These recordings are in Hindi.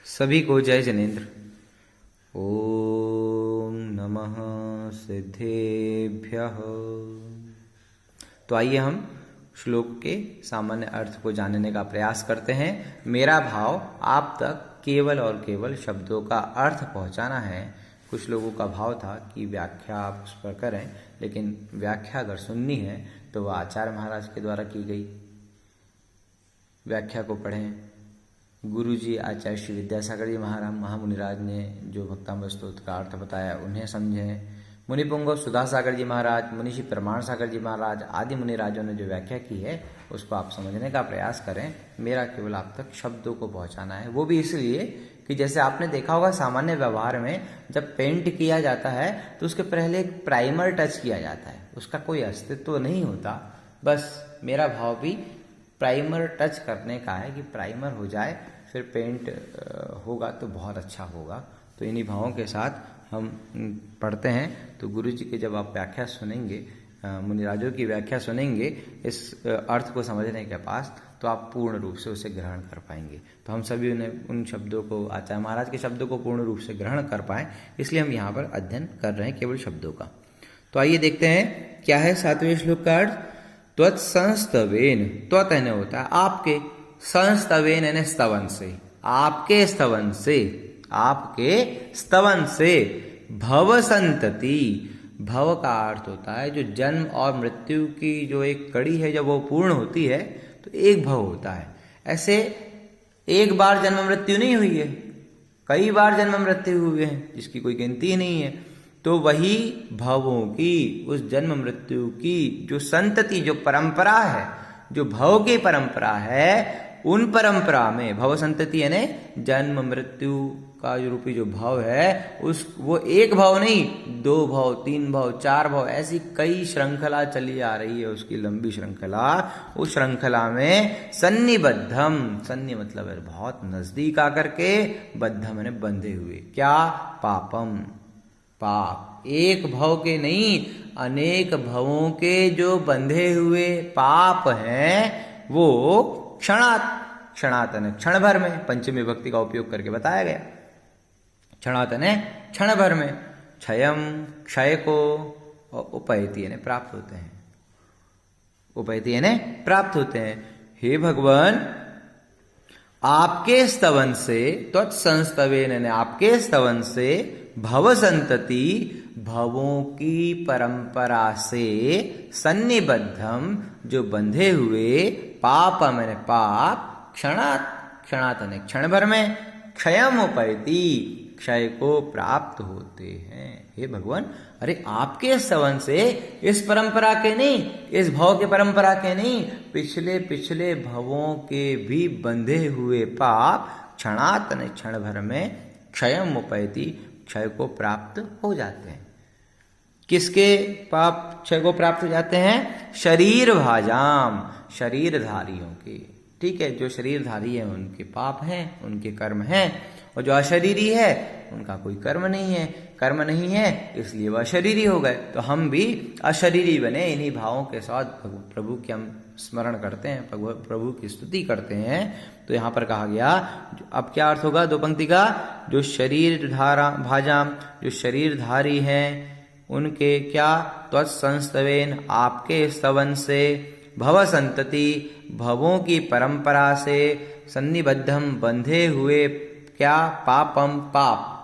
सभी को जय जनेन्द्र। ओम नमः सिद्धेभ्यः। तो आइए हम श्लोक के सामान्य अर्थ को जानने का प्रयास करते हैं। मेरा भाव आप तक केवल और केवल शब्दों का अर्थ पहुंचाना है। कुछ लोगों का भाव था कि व्याख्या आप उस पर करें, लेकिन व्याख्या अगर सुननी है तो वह आचार्य महाराज के द्वारा की गई व्याख्या को पढ़ें। गुरु जी आचार्य श्री विद्यासागर जी महाराज महामुनिराज ने जो भक्तामृत स्तोत्र का अर्थ बताया उन्हें समझें। मुनिपुंगव सुधा सागर जी महाराज, मुनिषि प्रमाण सागर जी महाराज आदि मुनिराजों ने जो व्याख्या की है उसको आप समझने का प्रयास करें। मेरा केवल आप तक शब्दों को पहुंचाना है। वो भी इसलिए कि जैसे आपने देखा होगा सामान्य व्यवहार में जब पेंट किया जाता है तो उसके पहले एक प्राइमर टच किया जाता है, उसका कोई अस्तित्व तो नहीं होता। बस मेरा भाव भी प्राइमर टच करने का है कि प्राइमर हो जाए, फिर पेंट होगा तो बहुत अच्छा होगा। तो इन्हीं भावों के साथ हम पढ़ते हैं। तो गुरु जी की जब आप व्याख्या सुनेंगे, मुनिराजों की व्याख्या सुनेंगे इस अर्थ को समझने के पास, तो आप पूर्ण रूप से उसे ग्रहण कर पाएंगे। तो हम सभी उन शब्दों को, आचार्य महाराज के शब्दों को पूर्ण रूप से ग्रहण कर पाएं, इसलिए हम यहाँ पर अध्ययन कर रहे हैं केवल शब्दों का। तो आइए देखते हैं क्या है 7वें श्लोक का अर्थ। त्वत्संस्तवेन, त्वत यानी होता है आपके, संस्तवेन यानी स्तवन से, आपके स्तवन से, आपके स्तवन से। भव संतति, भव का अर्थ होता है जो जन्म और मृत्यु की जो एक कड़ी है, जब वो पूर्ण होती है तो एक भव होता है। ऐसे एक बार जन्म मृत्यु नहीं हुई है, कई बार जन्म मृत्यु हुए हैं जिसकी कोई गिनती नहीं है। तो वही भवों की, उस जन्म मृत्यु की जो संतति, जो परंपरा है, जो भव की परंपरा है, उन परंपरा में भव संतति यानी जन्म मृत्यु का जो रूपी जो भव है, उस वो एक भव नहीं, 2 भव, 3 भव, 4 भव, ऐसी कई श्रृंखला चली आ रही है, उसकी लंबी श्रृंखला। उस श्रृंखला में सन्निबद्धम, सन्नि मतलब है बहुत नजदीक आकर के, बद्धम यानी बंधे हुए, क्या पापम, पाप, एक भव के नहीं अनेक भवों के जो बंधे हुए पाप हैं, वो क्षणात, क्षणात यानी क्षण भर में, पंचमी विभक्ति का उपयोग करके बताया गया। क्षणात यानी क्षण भर में, क्षयम क्षय को, और उपैति यानी प्राप्त होते हैं, उपैति यानी प्राप्त होते हैं। हे भगवान, आपके स्तवन से, त्वत्संस्तवेन यानी आपके स्तवन से, भव संतति भवों की परंपरा से, सन्निबद्धम जो बंधे हुए, पाप मैंने पाप, क्षणात, क्षणात यानी क्षण भर में, क्षयम उपैति क्षय को प्राप्त होते हैं। हे भगवान, अरे आपके स्तवन से, इस परंपरा के नहीं, इस भव के परंपरा के नहीं, पिछले पिछले भवों के भी बंधे हुए पाप क्षणात यानी क्षण भर में, क्षयम उपैति क्षय को प्राप्त हो जाते हैं। किसके पाप क्षय को प्राप्त हो जाते हैं? शरीर भाजाम, शरीरधारियों के। ठीक है, जो शरीरधारी है उनके पाप हैं, उनके कर्म हैं, और जो अशरीरी है उनका कोई कर्म नहीं है, कर्म नहीं है इसलिए वह अशरीरी हो गए। तो हम भी अशरीरी बने, इन्हीं भावों के साथ प्रभु की हम स्मरण करते हैं, प्रभु की स्तुति करते हैं। तो यहाँ पर कहा गया, अब क्या अर्थ होगा 2 पंक्ति का, जो शरीर धारा भाजाम, जो शरीरधारी हैं उनके क्या, त्वत्संस्तवेन आपके स्तवन से, भव संतति भवों की परंपरा से, सन्निबद्धम बंधे हुए, क्या पापम पाप,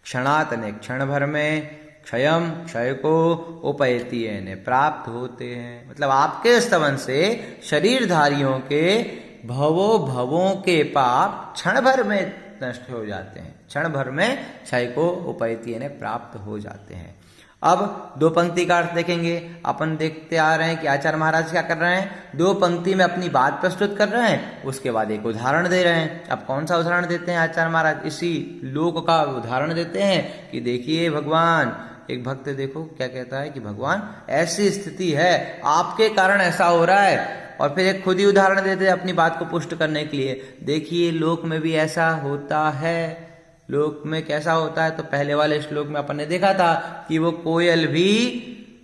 क्षणात ने क्षण भर में, क्षयम क्षय को, उपैति ने प्राप्त होते हैं। मतलब आपके स्तवन से शरीरधारियों के भवों के पाप क्षण भर में नष्ट हो जाते हैं, क्षण भर में क्षय को उपैति ने प्राप्त हो जाते हैं। अब 2 पंक्ति का अर्थ देखेंगे। अपन देखते आ रहे हैं कि आचार्य महाराज क्या कर रहे हैं, 2 पंक्ति में अपनी बात प्रस्तुत कर रहे हैं, उसके बाद एक उदाहरण दे रहे हैं। अब कौन सा उदाहरण देते हैं आचार्य महाराज? इसी लोक का उदाहरण देते हैं कि देखिए भगवान, एक भक्त देखो क्या कहता है कि भगवान ऐसी स्थिति है, आपके कारण ऐसा हो रहा है, और फिर एक खुद ही उदाहरण देते हैं अपनी बात को पुष्ट करने के लिए। देखिए लोक में भी ऐसा होता है। लोक में कैसा होता है? तो पहले वाले श्लोक में अपन ने देखा था कि वो कोयल भी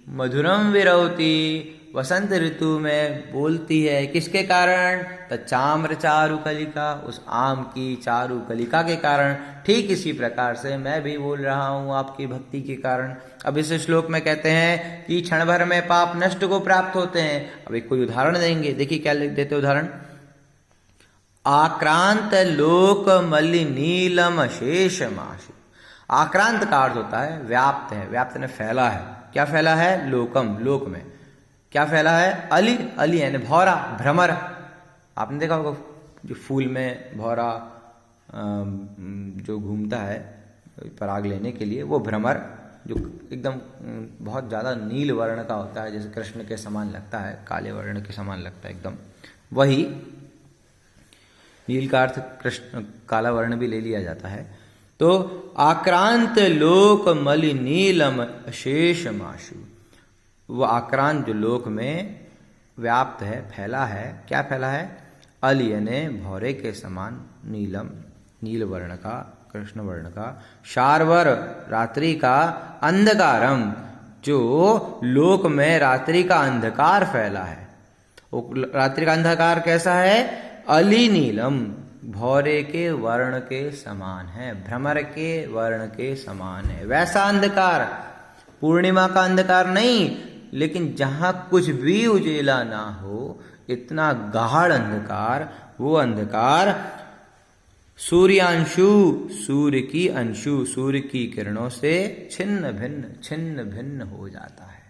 मधुरम विरौती, वसंत ऋतु में बोलती है, किसके कारण? तच्चाम्र चारु कलिका, उस आम की चारु कलिका के कारण। ठीक इसी प्रकार से मैं भी बोल रहा हूं आपकी भक्ति के कारण। अब इस श्लोक में कहते हैं कि क्षण भर में पाप नष्ट को प्राप्त होते हैं। अब एक कोई उदाहरण देंगे, देखिए क्या लिख देते उदाहरण। आक्रांत लोक मलिनीलम शेष माशु। आक्रांत का अर्थ होता है व्याप्त है, व्याप्त ने फैला है। क्या फैला है? लोकम, लोक में क्या फैला है? अली, अली यानी भौरा, भ्रमर। आपने देखा होगा जो फूल में भौरा जो घूमता है पराग लेने के लिए, वो भ्रमर जो एकदम बहुत ज़्यादा नील वर्ण का होता है, जैसे कृष्ण के समान लगता है, काले वर्ण के समान लगता है एकदम, वही नील का अर्थ कृष्ण काला वर्ण भी ले लिया जाता है। तो आक्रांत लोक मलि नीलम अशेष माशु, वो आक्रांत जो लोक में व्याप्त है, फैला है। क्या फैला है? अली यानी भौरे के समान, नीलम नील वर्ण का, कृष्ण वर्ण का, शार्वर रात्रि का, अंधकारम जो लोक में रात्रि का अंधकार फैला है। वो रात्रि का अंधकार कैसा है? अली नीलम, भौरे के वर्ण के समान है, भ्रमर के वर्ण के समान है। वैसा अंधकार, पूर्णिमा का अंधकार नहीं, लेकिन जहां कुछ भी उजेला ना हो, इतना गाढ़ अंधकार, वो अंधकार सूर्यांशु, सूर्य की अंशु, सूर्य की किरणों से छिन्न भिन्न हो जाता है।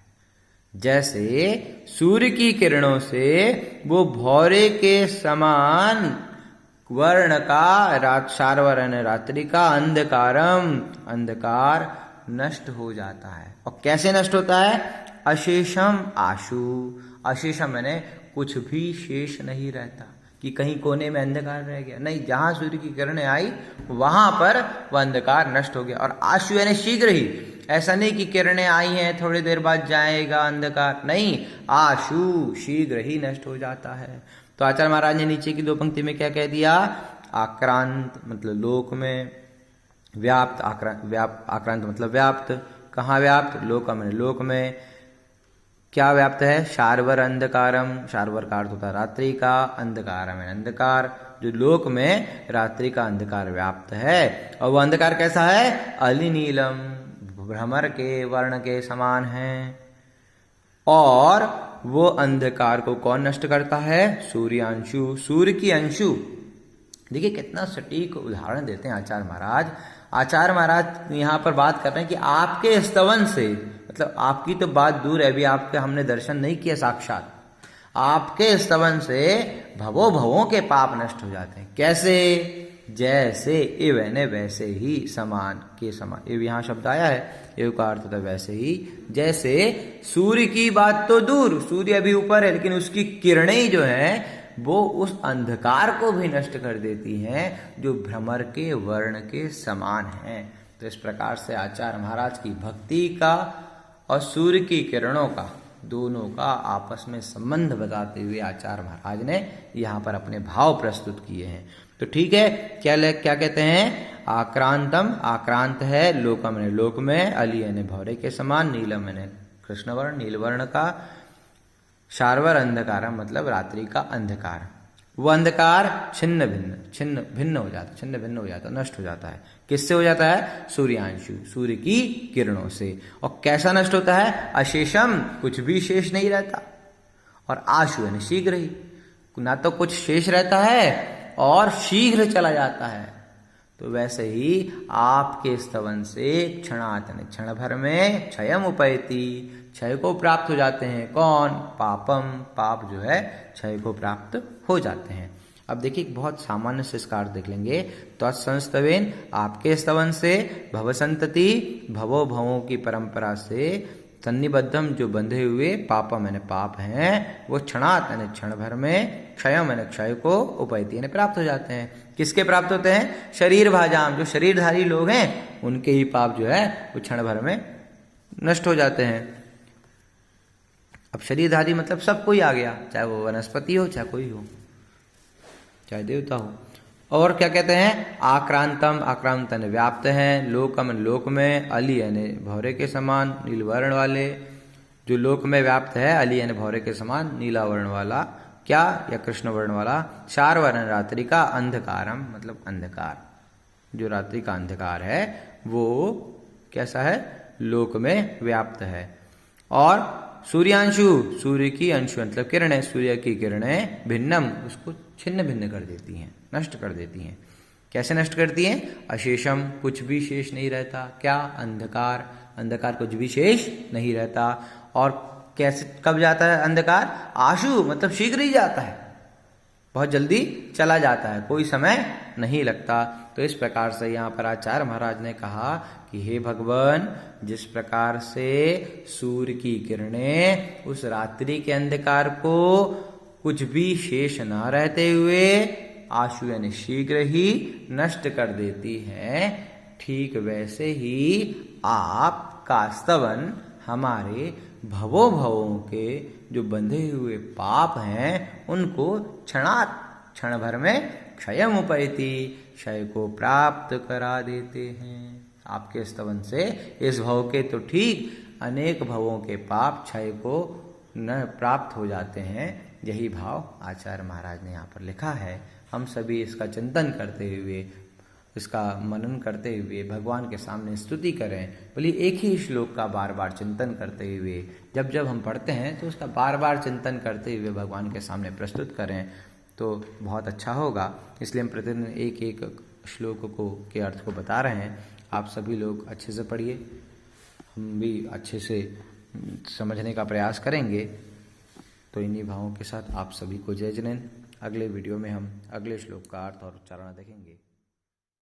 जैसे सूर्य की किरणों से वो भौरे के समान वर्ण का शार्वर रात्रि का अंधकारम, अंधकार नष्ट हो जाता है। और कैसे नष्ट होता है? अशेषम आशु, अशेषम मैंने कुछ भी शेष नहीं रहता कि कहीं कोने में अंधकार रह गया, नहीं, जहां सूर्य की किरणें आई वहां पर वह अंधकार नष्ट हो गया। और आशु यानी शीघ्र ही, ऐसा नहीं कि किरणें आई हैं थोड़ी देर बाद जाएगा अंधकार, नहीं, आशु शीघ्र ही नष्ट हो जाता है। तो आचार्य महाराज ने नीचे की दो पंक्ति में क्या कह दिया? आक्रांत मतलब लोक में व्याप्त, आक्रांत मतलब व्याप्त। कहाँ व्याप्त? लोक में, लोक में क्या व्याप्त है? शार्वर अंधकारम, शार्वर का अर्थ होता है रात्रि का, अंधकारम है अंधकार, जो लोक में रात्रि का अंधकार व्याप्त है। और वो अंधकार कैसा है? अली नीलम, भ्रमर के वर्ण के समान है। और वो अंधकार को कौन नष्ट करता है? सूर्यांशु, सूर्य की अंशु। देखिए कितना सटीक उदाहरण देते हैं आचार्य महाराज। आचार्य महाराज यहाँ पर बात कर रहे हैं कि आपके स्तवन से, मतलब आपकी तो बात दूर है, अभी आपके हमने दर्शन नहीं किया साक्षात, आपके स्तवन से भवो भवों के पाप नष्ट हो जाते हैं। कैसे? जैसे इव ने वैसे ही, समान के समान, इव यहाँ शब्द आया है, इव का अर्थ होता है वैसे ही। जैसे सूर्य की बात तो दूर, सूर्य अभी ऊपर है, लेकिन उसकी किरणें जो हैं वो उस अंधकार को भी नष्ट कर देती हैं जो भ्रमर के वर्ण के समान है। तो इस प्रकार से आचार्य महाराज की भक्ति का और सूर्य की किरणों का, दोनों का आपस में संबंध बताते हुए आचार्य महाराज ने यहाँ पर अपने भाव प्रस्तुत किए हैं। तो ठीक है, क्या कहते हैं? आक्रांतम, आक्रांत है, लोकम ने लोक में, अली यानी भौरे के समान, नीलम यानी कृष्णवर्ण नीलवर्ण का, शार्वर अंधकार मतलब रात्रि का अंधकार। वो अंधकार छिन्न भिन्न हो जाता, नष्ट हो जाता है। किससे हो जाता है? सूर्यांशु, सूर्य की किरणों से। और कैसा नष्ट होता है? अशेषम, कुछ भी शेष नहीं रहता। और आशु यानी शीघ्र ही, ना तो कुछ शेष रहता है और शीघ्र चला जाता है। तो वैसे ही आपके स्तवन से क्षणातन, क्षण भर में क्षयम उपैति, क्षय को प्राप्त हो जाते हैं। कौन? पापम, पाप जो है क्षय को प्राप्त हो जाते हैं। अब देखिए बहुत सामान्य से इसका अर्थ देख लेंगे। तत्संस्तवेन, आपके स्तवन से, भवसंतति, भवो भवों की परंपरा से, सन्निबद्धम जो बंधे हुए, पापम यानी पाप हैं, वो क्षणात यानी क्षण भर में, क्षयम यानी क्षय को, उपैति यानी प्राप्त हो जाते हैं। किसके प्राप्त होते हैं? शरीर भाजाम, जो शरीरधारी लोग हैं उनके ही पाप जो है वो क्षण भर में नष्ट हो जाते हैं। अब शरीरधारी मतलब सब कोई आ गया, चाहे वो वनस्पति हो, चाहे कोई हो, चाहे देवता हो। और क्या कहते हैं? आक्रांतम, आक्रांतन व्याप्त हैं, लोकम लोक में, अली यानी भौरे के समान नीलवर्ण वाले, जो लोक में व्याप्त है, अली यानी भौरे के समान, नीला वर्ण वाला, क्या या कृष्ण वर्ण वाला, चार वर्ण रात्रि का, अंधकारम मतलब अंधकार, जो रात्रि का अंधकार है वो कैसा है, लोक में व्याप्त है। और सूर्यांशु, सूर्य की अंशु मतलब किरणें, सूर्य की किरणें भिन्नम उसको छिन्न भिन्न कर देती हैं, नष्ट कर देती हैं। कैसे नष्ट करती हैं, अशेषम कुछ भी शेष नहीं रहता, क्या, अंधकार, अंधकार कुछ भी शेष नहीं रहता। और कैसे कब जाता है अंधकार, आशु मतलब शीघ्र ही जाता है, बहुत जल्दी चला जाता है, कोई समय नहीं लगता। तो इस प्रकार से यहाँ पर आचार्य महाराज ने कहा कि हे भगवान, जिस प्रकार से सूर्य की किरणें उस रात्रि के अंधकार को कुछ भी शेष न रहते हुए आशु यानी शीघ्र ही नष्ट कर देती है, ठीक वैसे ही आपका स्तवन हमारे भवों भवों के जो बंधे हुए पाप हैं उनको क्षण भर में क्षयम उपैति, क्षय को प्राप्त करा देते हैं। आपके स्तवन से इस भव के तो ठीक अनेक भवों के पाप क्षय को न प्राप्त हो जाते हैं। यही भाव आचार्य महाराज ने यहाँ पर लिखा है। हम सभी इसका चिंतन करते हुए, इसका मनन करते हुए भगवान के सामने स्तुति करें। बोलिए एक ही श्लोक का बार बार चिंतन करते हुए जब जब हम पढ़ते हैं तो उसका बार बार चिंतन करते हुए भगवान के सामने प्रस्तुत करें तो बहुत अच्छा होगा। इसलिए हम प्रतिदिन एक एक श्लोक को के अर्थ को बता रहे हैं। आप सभी लोग अच्छे से पढ़िए, हम भी अच्छे से समझने का प्रयास करेंगे। तो इन्हीं भावों के साथ आप सभी को जय जिनेंद्र। अगले वीडियो में हम अगले श्लोक का अर्थ और उच्चारण देखेंगे।